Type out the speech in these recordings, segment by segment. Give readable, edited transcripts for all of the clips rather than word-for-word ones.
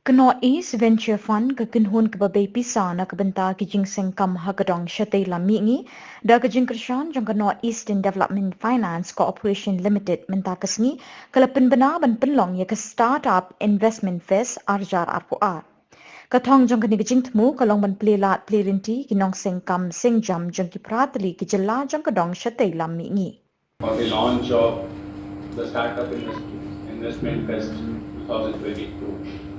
Kano East Venture Fund ka kinhun ka babay pisa na kabanta ki jingseng kam hagadong shatay lamingi da ka jingkrshan jang Kano Eastern Development Finance Corporation Limited menta kasni kala Pynbna ban Pynlong ya ka startup investment fest arjar arpoa. Kathong jang kani jingtmu kalong ban plelat plerinti kinong seng kam seng jam jang ki pratli ki jala jang kadong shatay lamingi. For the launch of the Startup Investment Fest 2022.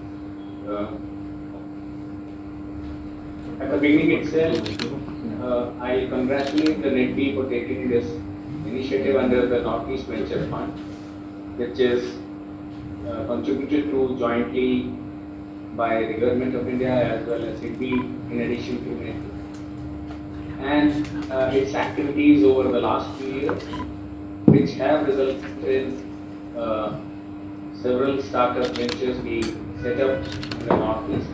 At the beginning itself, I congratulate the NEDB for taking this initiative under the Northeast Venture Fund, which is contributed to jointly by the Government of India as well as NEDB in addition to NEDB. And its activities over the last few years, which have resulted in several startup ventures being set up in the Northeast,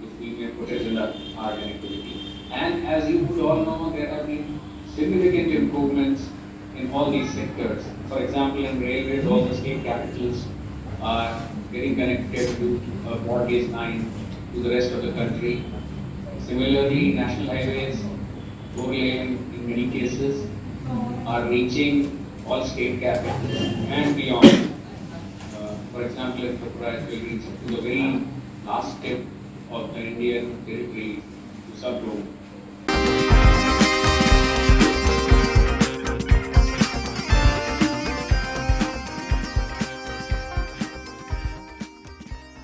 which we put it in the art and activity. And as you would all know, there have been significant improvements in all these sectors. For example, in railways, all the state capitals are getting connected to Port-Gauge 9 to the rest of the country. Similarly, national highways, four-lane in many cases, are reaching all state capitals and beyond. For example, if Tripura will reach to the very last tip of the Indian territory to sub-Rome.